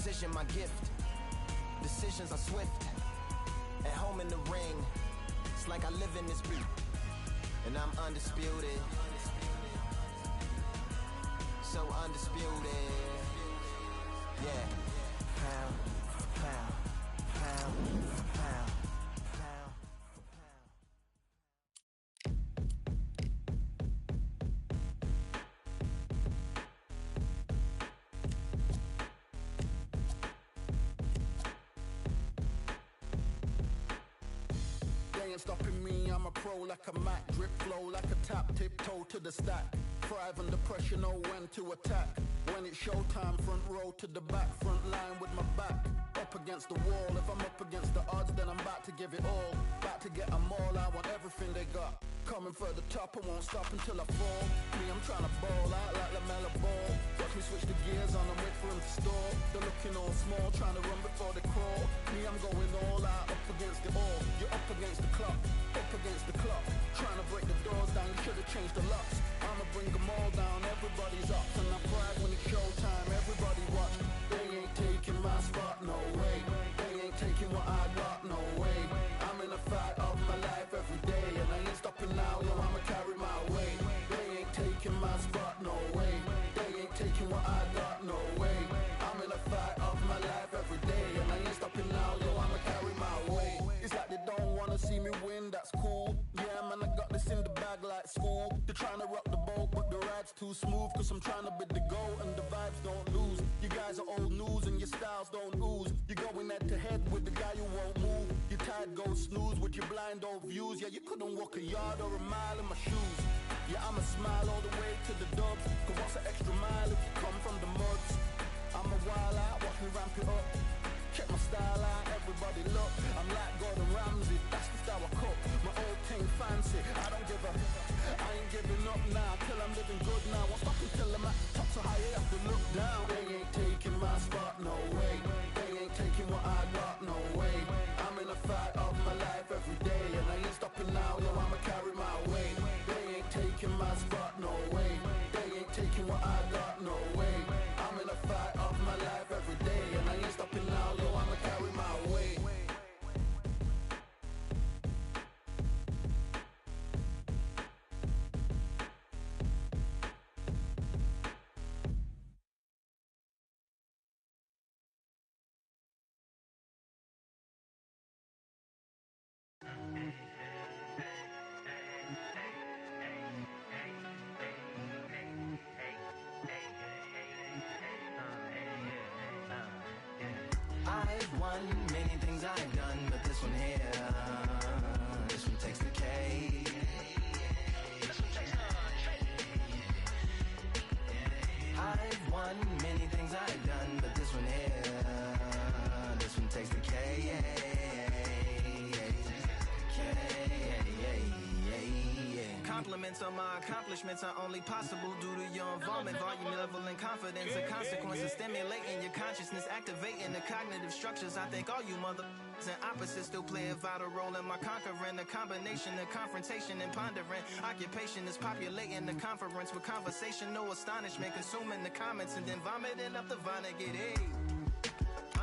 precision my gift. Decisions are swift. At home in the ring, it's like I live in this beat. And I'm undisputed. So undisputed. Yeah. Pound, pound, pound, pound. Ain't stopping me, I'm a pro like a Mac. Drip flow like a tap, tiptoe to the stack. Thrive under pressure, know when to attack. When it's showtime, front row to the back. Front line with my back up against the wall. If I'm up against the odds, then I'm about to give it all. About to get them all, I want everything they got. Coming for the top, I won't stop until I fall. Me, I'm trying to ball out like LaMelo Ball. Watch me switch the gears on and wait for him to stall. They're looking all small, trying to run before they crawl. Me, I'm going all out, up against the all. You're up against the clock, up against the clock. Trying to break the doors down, you should've changed the locks. I'ma bring them all down, everybody's up. And I pride when it's showtime, everybody watch. They ain't taking my spot, no way. They ain't taking what I got, no way. I'm in a fight of my life every day, and I ain't stopping now, yo, I'ma carry my weight. They ain't taking my spot, no way. They ain't taking what I got, no way. I'm in a fight of my life every day, and I ain't stopping now, yo, I'ma carry my weight. It's like they don't wanna see me win, that's cool. Yeah, man, I got this in the bag like school. They're trying to rock the boat, but the ride's too smooth. Cause I'm trying to be the goal, and the vibes don't lose. You guys are old news, and your styles don't ooze. You're going head to head with the guy who won't move. Your tide goes snooze with your blind old views. Yeah, you couldn't walk a yard or a mile in my shoes. Yeah, I'ma smile all the way to the dubs. Cause what's an extra mile if you come from the muds? I'm a wild out, watch me ramp it up. Check my style out, everybody look. I'm like Gordon Ramsay, that's the style I cook. My old thing fancy, I don't give a. I ain't giving up now, till I'm living good now. Won't stop until I'm at the top, so high I have to look down. They ain't taking my spot, no way. They ain't taking what I got, no way. I'm in a fight of my life every day, and I ain't stopping now, yo, I'ma carry my weight. They ain't taking my spot, no way. They ain't taking what I got, no way. I'm in a fight of my life every day, and I ain't stopping now, yo, I'ma carry my weight. I've won many things I've done, but this one here, this one takes the cake. I've won many things I've done, but this one here, this one takes the cake. Compliments on my accomplishments are only possible due to your involvement, volume, level, and confidence. The consequences stimulating your consciousness, activating the cognitive structures. I think all you motherfuckers and opposites still play a vital role in my conquering. The combination of confrontation and pondering. Occupation is populating the conference with conversation, no astonishment, consuming the comments and then vomiting up the Vonnegut. Hey.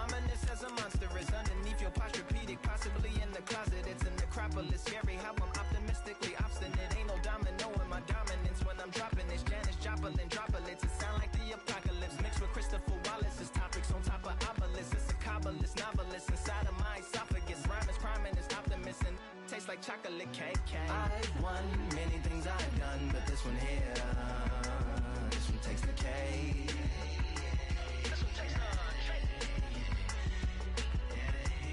Ominous as a monstrous underneath your posturepedic, possibly in the closet. It's a necropolis, scary how I'm optimistically obstinate. Ain't no domino in my dominance when I'm dropping this. Janis Joplin droplets, it sound like the apocalypse mixed with Christopher Wallace's topics on top of obelisks. It's a kabbalist novelist inside of my esophagus. Rhyme is priming is optimist and tastes like chocolate cake. I've won many things I've done, but this one here, this one takes the cake.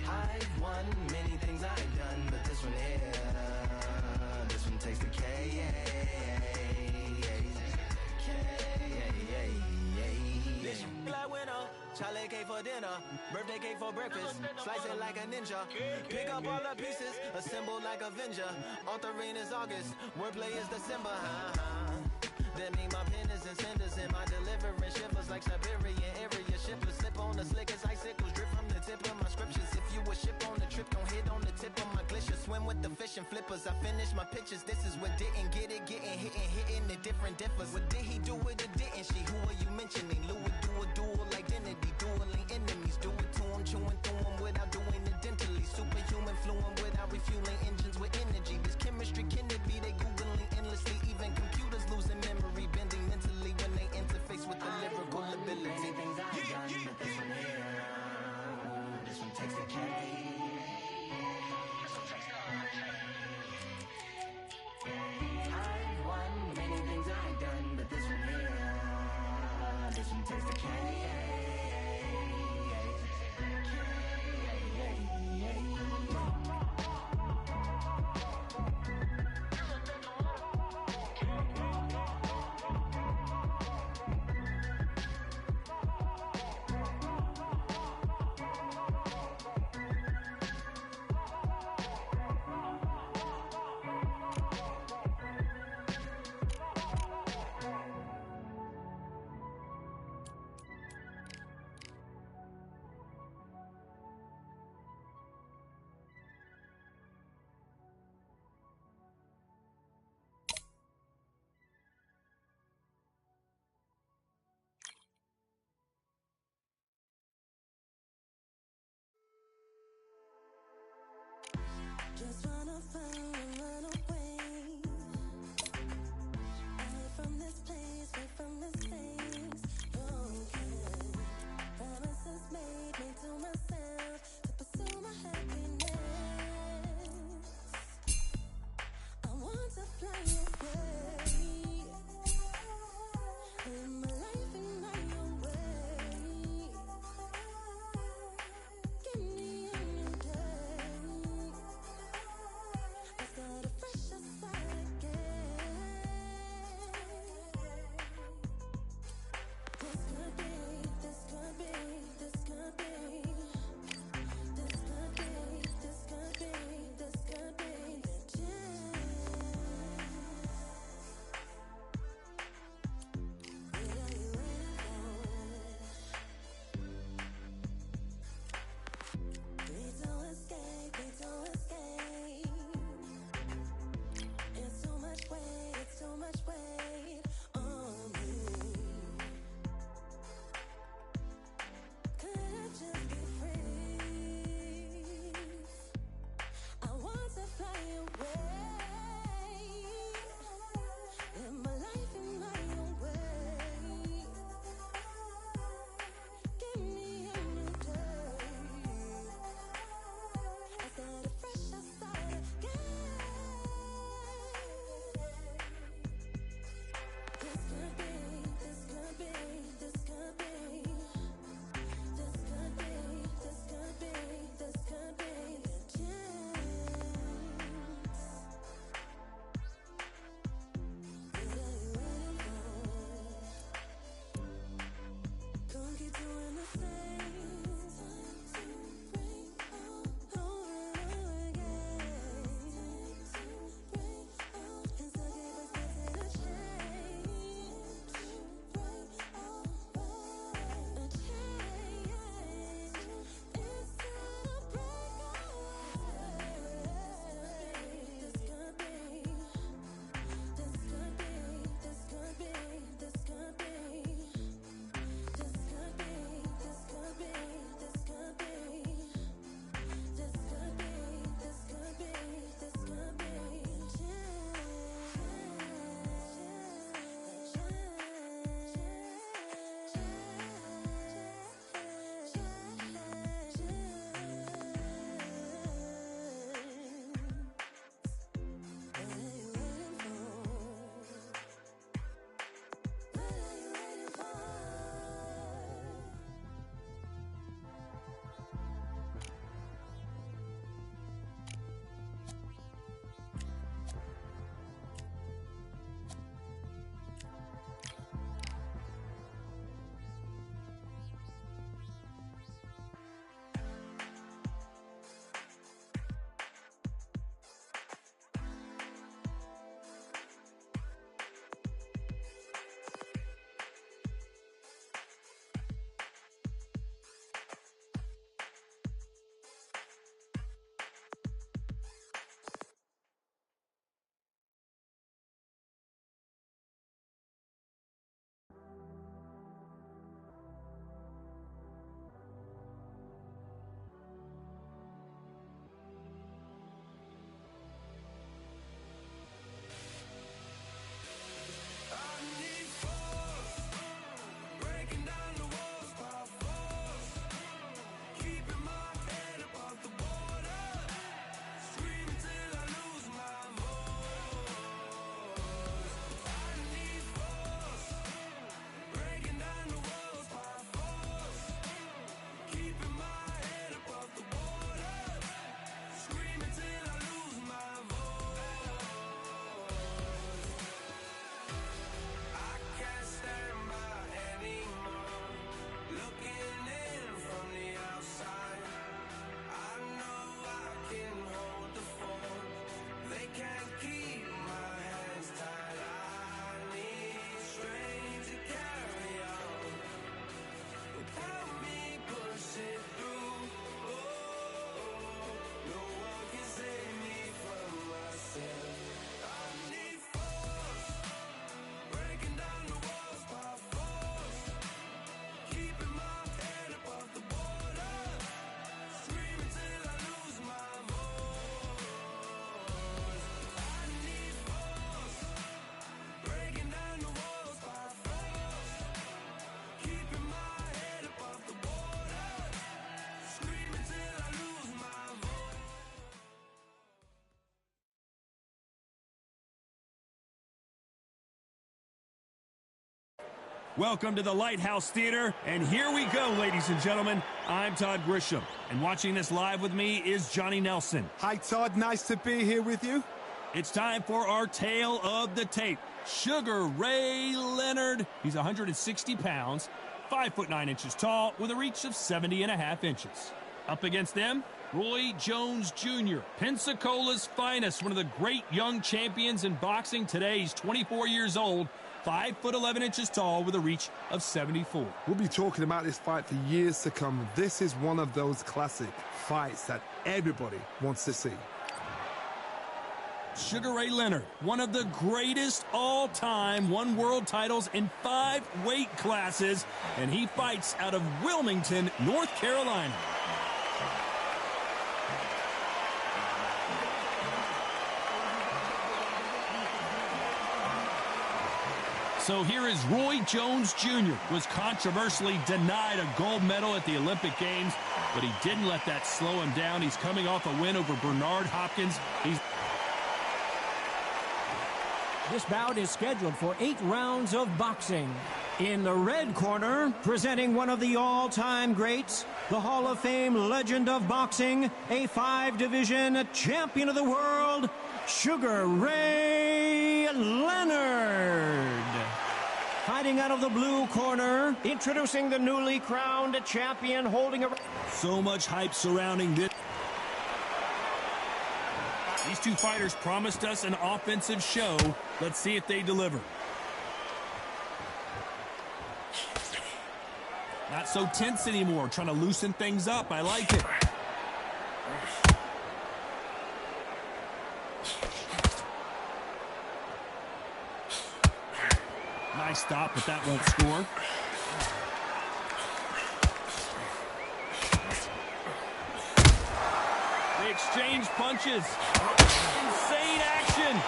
I've won many things I've done, but this one here, this one takes the cake. This like winner, chocolate cake for dinner, birthday cake for breakfast, slice it like a ninja, pick up all the pieces, assemble like Avenger. Authoring is August, wordplay is December. That mean my pen is in cinders and my deliverance shivers like Siberian area shippers. Slip on the slickest icicles, drip from the tip of my scriptures. If you a ship on the trip, don't hit on the tip of my glacier. Swim with the fish and flippers. I finish my pictures. This is what didn't get it, getting hit and hitting the different differs. What did he do with it, didn't she? Who are you mentioning? Louis do a dual identity, dueling enemy. Welcome to the Lighthouse Theater, and here we go, ladies and gentlemen. I'm Todd Grisham, and watching this live with me is Johnny Nelson. Hi, Todd. Nice to be here with you. It's time for our tale of the tape. Sugar Ray Leonard. He's 160 pounds, 5'9" tall, with a reach of 70.5 inches. Up against them, Roy Jones Jr., Pensacola's finest, one of the great young champions in boxing. Today, he's 24 years old. 5'11" tall with a reach of 74. We'll be talking about this fight for years to come. This is one of those classic fights that everybody wants to see. Sugar Ray Leonard, one of the greatest all-time, won world titles in 5 weight classes, and he fights out of Wilmington, North Carolina. So here is Roy Jones Jr. was controversially denied a gold medal at the Olympic Games, but he didn't let that slow him down. He's coming off a win over Bernard Hopkins. This bout is scheduled for 8 rounds of boxing. In the red corner, presenting one of the all-time greats, the Hall of Fame legend of boxing, a 5-division champion of the world, Sugar Ray Leonard. Fighting out of the blue corner, introducing the newly crowned champion, holding a... So much hype surrounding this. These two fighters promised us an offensive show. Let's see if they deliver. Not so tense anymore, trying to loosen things up. I like it. Nice stop, but that won't score. They exchange punches. Insane action.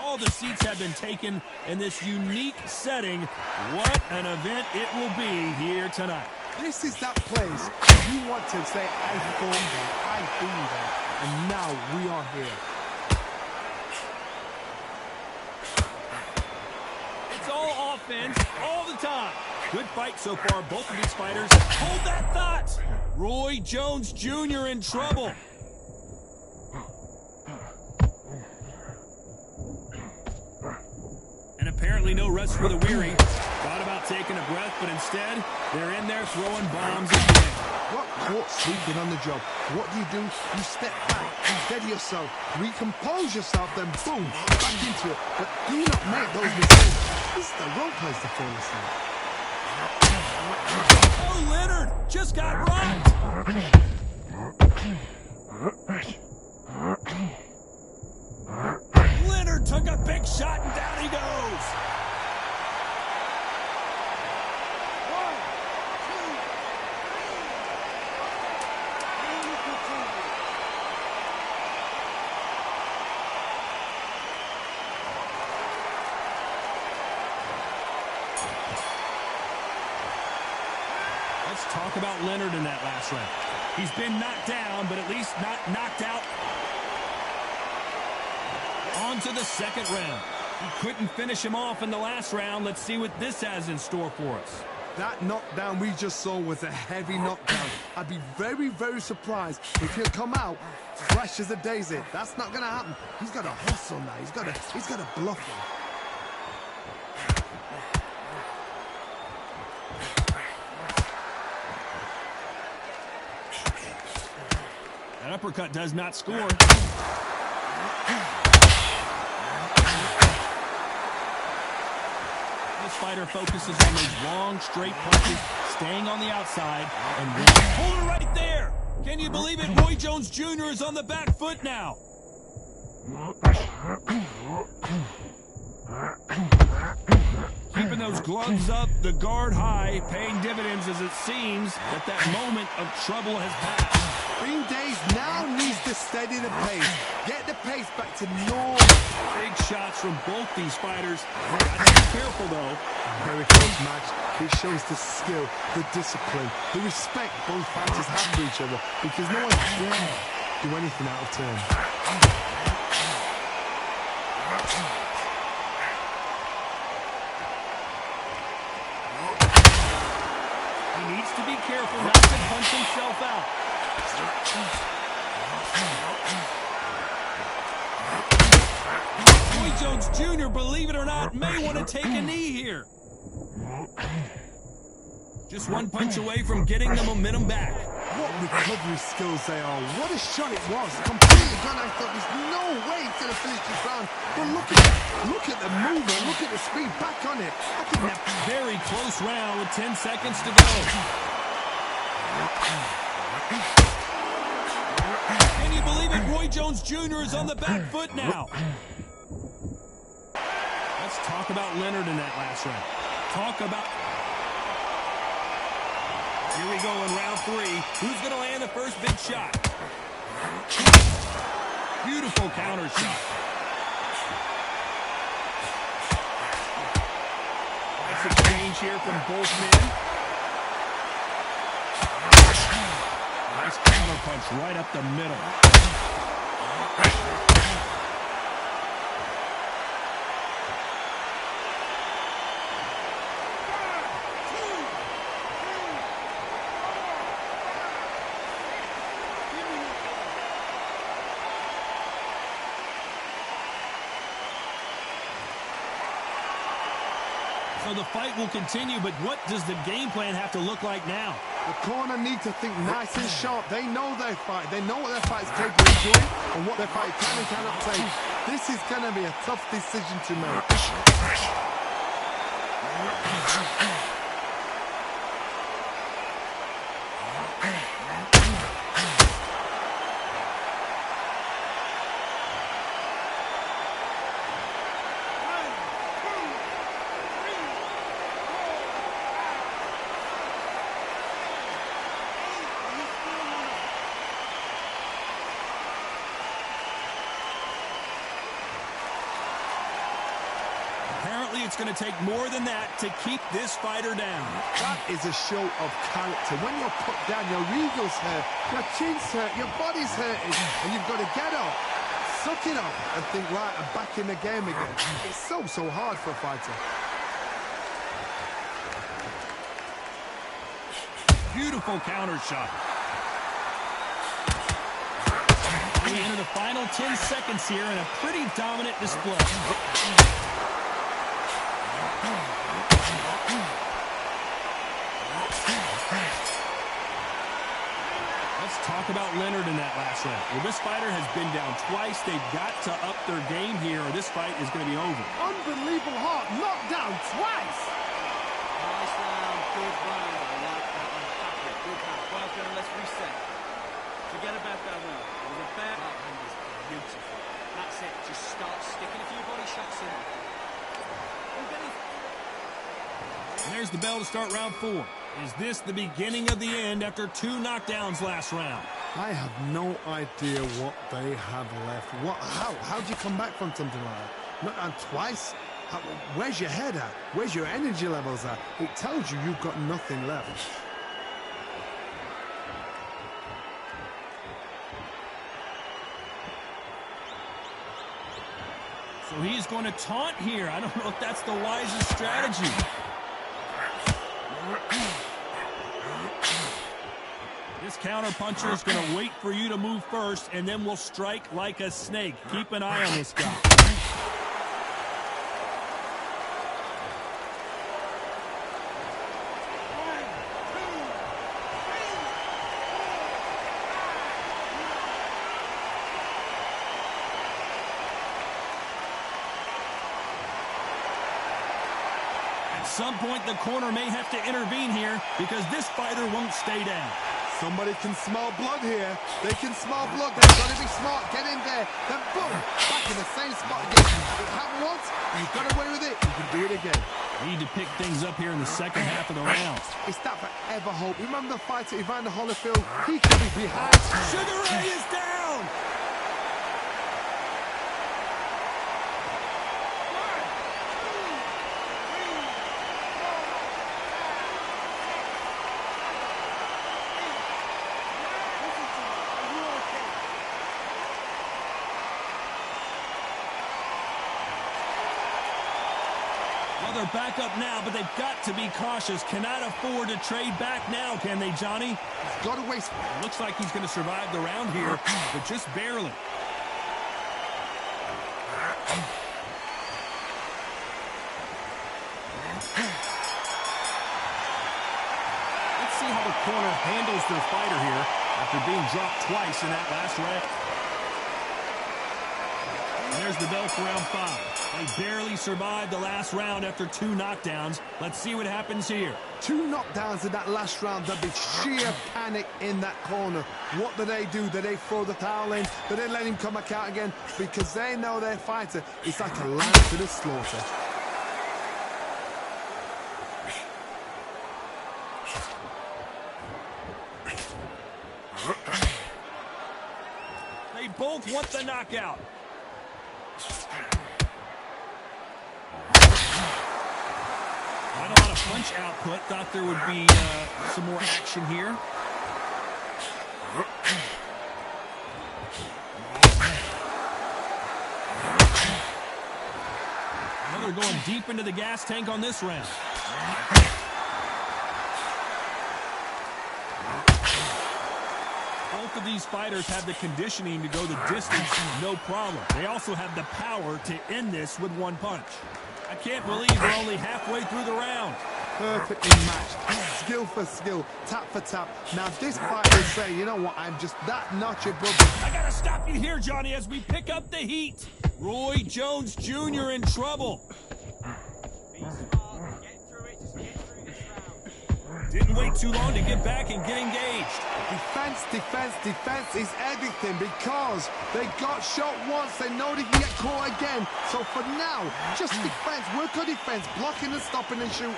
All the seats have been taken in this unique setting. What an event it will be here tonight. This is that place you want to say, I formed there, I've been there, and now we are here. It's all offense, all the time. Good fight so far, both of these fighters. Hold that thought! Roy Jones Jr. in trouble. And apparently no rest for the weary. Thought about taking a breath, but instead, they're in there throwing bombs again. What caught sleeping on the job? What do? You step back, you steady yourself, recompose yourself, then boom, back into it. But do not make those mistakes. This is the wrong place to fall asleep. Oh, Leonard just got rocked. Leonard took a big shot and down he goes. Let's talk about Leonard in that last round. He's been knocked down, but at least not knocked out. On to the second round. He couldn't finish him off in the last round. Let's see what this has in store for us. That knockdown we just saw was a heavy knockdown. I'd be very, very surprised if he'll come out fresh as a daisy. That's not going to happen. He's got to hustle now. He's got to bluff him. That uppercut does not score. This fighter focuses on those long, straight punches, staying on the outside, and hold it right there. Can you believe it? Roy Jones Jr. is on the back foot now. Keeping those gloves up, the guard high, paying dividends as it seems that moment of trouble has passed. Green Days now needs to steady the pace. Get the pace back to normal. Big shots from both these fighters. Got to be careful, though. Here it goes, match. It shows the skill, the discipline, the respect both fighters have for each other because no one's there. do anything out of turn. He needs to be careful not to punch himself out. Roy Jones Jr., believe it or not, may want to take a knee here. Just one punch away from getting the momentum back. What recovery skills they are. What a shot it was. Completely gone. I thought there's no way he's going to finish this round. But look at the movement. Look at the speed. Back on it. I think that very close round with 10 seconds to go. Can you believe it? Roy Jones Jr. is on the back foot now. Let's talk about Leonard in that last round. Talk about... Here we go in round 3. Who's going to land the first big shot? Beautiful counter shot. Nice exchange here from both men. Nice counter punch right up the middle. So the fight will continue, but what does the game plan have to look like now? the corner need to think nice and sharp. They know their fight. They know what their fight is capable of doing and what their fight can and cannot take. This is going to be a tough decision to make. Apparently, it's going to take more than that to keep this fighter down. That is a show of character. When you're put down, your eagle's hurt, your chin's hurt, your body's hurting, and you've got to get up, suck it up, and think, right, I'm back in the game again. It's so hard for a fighter. Beautiful counter shot. We enter the final 10 seconds here in a pretty dominant display. Let's talk about Leonard in that last round. Well, this fighter has been down twice. They've got to up their game here or this fight is going to be over. Unbelievable heart, knocked down twice. Nice round, good round. I like that. I'm happy. Good round. Well done. Let's reset. Forget about that round. It was a bad right hand is beautiful. That's it. Just start sticking a few body shots in. And there's the bell to start round 4. Is this the beginning of the end after 2 knockdowns last round? I have no idea what they have left. How do you come back from something like that? Knocked down twice? Where's your head at? Where's your energy levels at? It tells you you've got nothing left. So he's going to taunt here. I don't know if that's the wisest strategy. This counter-puncher is going to wait for you to move first, and then will strike like a snake. Keep an eye on this guy. At some point, the corner may have to intervene here because this fighter won't stay down. Somebody can smell blood here. They can smell blood. They've got to be smart. Get in there. Then boom, back in the same spot again. It happened once, you've got away with it. You can do it again. Need to pick things up here in the second half of the round. It's that forever hope. Remember the fight at Evander Holyfield? He could be behind. Sugar Ray is down! Oh, they're back up now, but they've got to be cautious. Cannot afford to trade back now, can they, Johnny? Got to waste. Looks like he's going to survive the round here, but just barely. Let's see how the corner handles their fighter here after being dropped twice in that last round. And there's the bell for round 5. They barely survived the last round after 2 knockdowns. Let's see what happens here. 2 knockdowns in that last round. There'll be sheer panic in that corner. What do? Do they throw the towel in? Do they let him come back out again? Because they know their fighter is like a lamb to the slaughter. They both want the knockout. Not a lot of punch output. Thought there would be some more action here. Now they're going deep into the gas tank on this round. Both of these fighters have the conditioning to go the distance, no problem. They also have the power to end this with 1 punch. I can't believe we're only halfway through the round. Perfectly matched. Skill for skill, tap for tap. Now this fight will say, you know what, I'm just that notch above. I gotta stop you here, Johnny, as we pick up the heat. Roy Jones Jr. in trouble. Didn't wait too long to get back and get engaged. Defense, defense, defense is everything because they got shot once. They know they can get caught again. So for now, just defense, work on defense, blocking and stopping and shooting.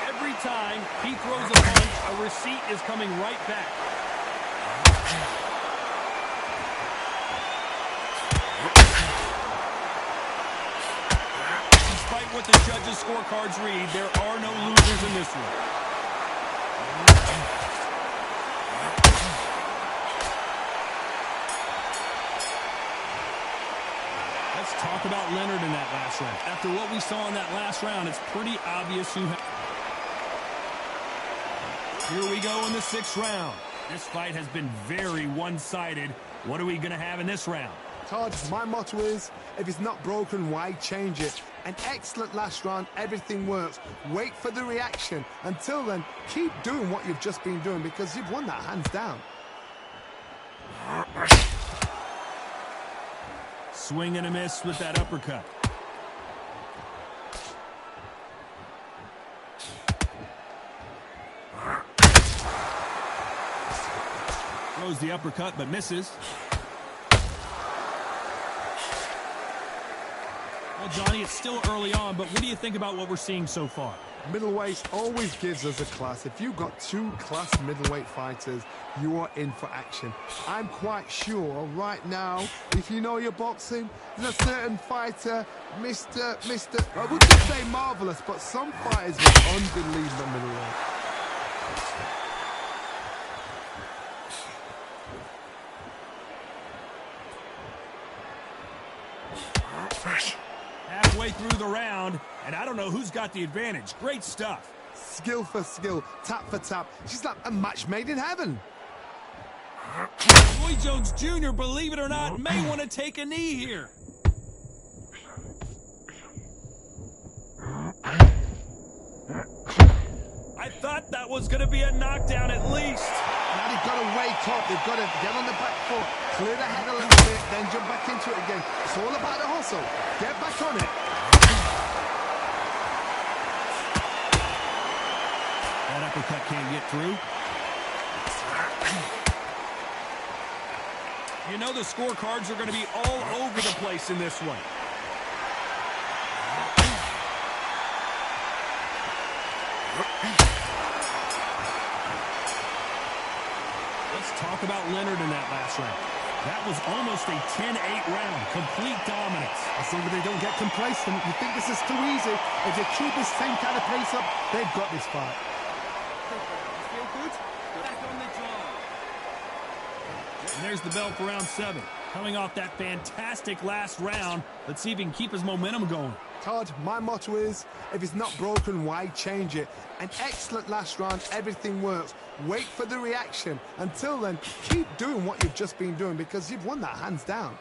Every time he throws a punch, a receipt is coming right back. Despite what the judges' scorecards read, there are no losers in this one. Let's talk about Leonard in that last round. After what we saw in that last round, it's pretty obvious who... Here we go in the 6th round. This fight has been very one-sided. What are we going to have in this round? Todd, my motto is, if it's not broken, why change it? An excellent last round, everything works. Wait for the reaction. Until then, keep doing what you've just been doing because you've won that hands down. Swing and a miss with that uppercut. Throws the uppercut but misses. Well, Johnny, it's still early on, but what do you think about what we're seeing so far? Middleweight always gives us a class. If you've got 2 class middleweight fighters, you are in for action. I'm quite sure right now, if you know your boxing, there's a certain fighter, Mr. I wouldn't say marvelous, but some fighters are unbelievable middleweight. Halfway through the round, and I don't know who's got the advantage. Great stuff. Skill for skill, tap for tap. She's like a match made in heaven. Roy Jones Jr., believe it or not, may want to take a knee here. I thought that was going to be a knockdown at least. Now they've got to wake up. They've got to get on the back foot, clear the head a little bit, then jump back into it again. It's all about the hustle. Get back on it. That uppercut can't get through. You know the scorecards are going to be all over the place in this one. Let's talk about Leonard in that last round. That was almost a 10-8 round. Complete dominance. As long as they don't get complacent, you think this is too easy. If they keep this same kind of pace up, they've got this fight. Feel good? Back on the job. And there's the bell for round 7. Coming off that fantastic last round, let's see if he can keep his momentum going. Todd, my motto is, if it's not broken, why change it? An excellent last round, everything works. Wait for the reaction. Until then, keep doing what you've just been doing because you've won that hands down.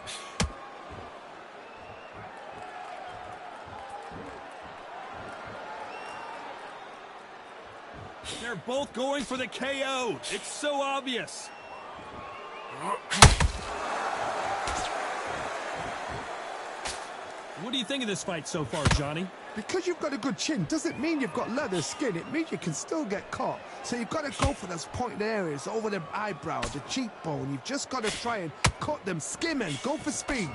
They're both going for the KO. It's so obvious. What do you think of this fight so far, Johnny? Because you've got a good chin doesn't mean you've got leather skin. It means you can still get caught. So you've got to go for those pointed areas over the eyebrow, the cheekbone. You've just got to try and cut them, skim and go for speed.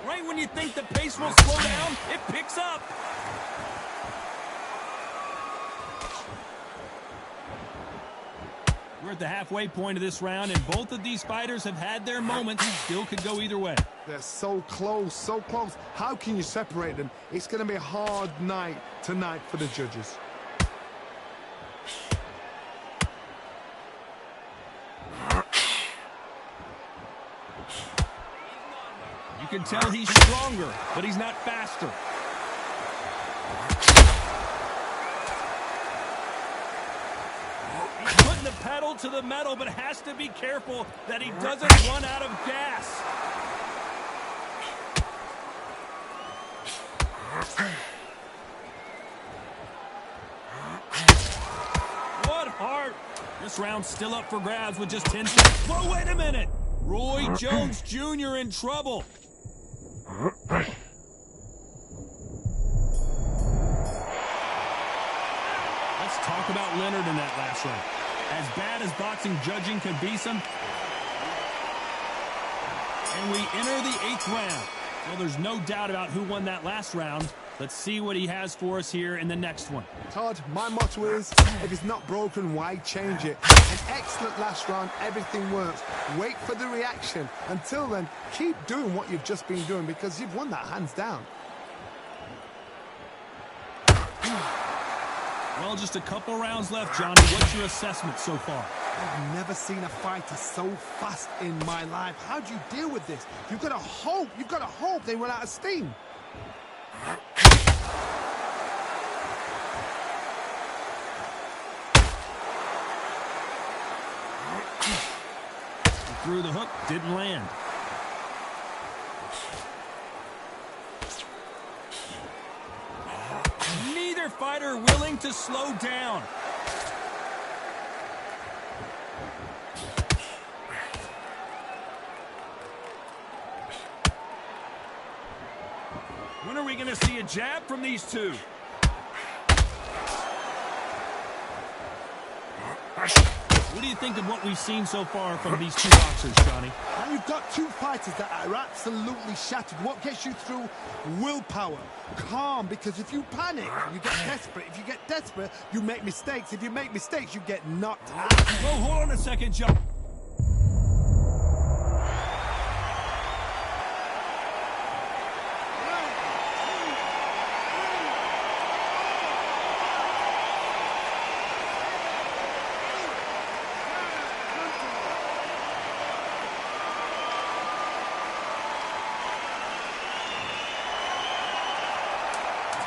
Right when you think the pace will slow down, it picks up. We're at the halfway point of this round, and both of these fighters have had their moments. Still could go either way. They're so close, so close. How can you separate them? It's going to be a hard night tonight for the judges. You can tell he's stronger, but he's not faster. He's putting the pedal to the metal, but has to be careful that he doesn't run out of gas. What heart! This round's still up for grabs with just 10 seconds. Whoa, wait a minute! Roy Jones Jr. in trouble. Let's talk about Leonard in that last round. As bad as boxing judging can be some. And we enter the 8th round. Well, there's no doubt about who won that last round. Let's see what he has for us here in the next one. Todd, my motto is, if it's not broken, why change it? An excellent last round, everything works. Wait for the reaction. Until then, keep doing what you've just been doing because you've won that hands down. Well, just a couple rounds left, Johnny. What's your assessment so far? I've never seen a fighter so fast in my life. How do you deal with this? You've got to hope they run out of steam. Threw the hook, didn't land. Neither fighter willing to slow down. When are we going to see a jab from these two? What do you think of what we've seen so far from these two boxers, Johnny? And you've got two fighters that are absolutely shattered. What gets you through? Willpower. Calm, because if you panic, you get desperate. If you get desperate, you make mistakes. If you make mistakes, you get knocked out. Whoa, hold on a second, Joe.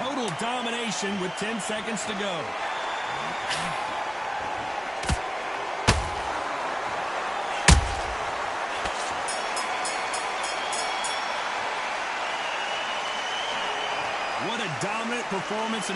Total domination with 10 seconds to go. What a dominant performance.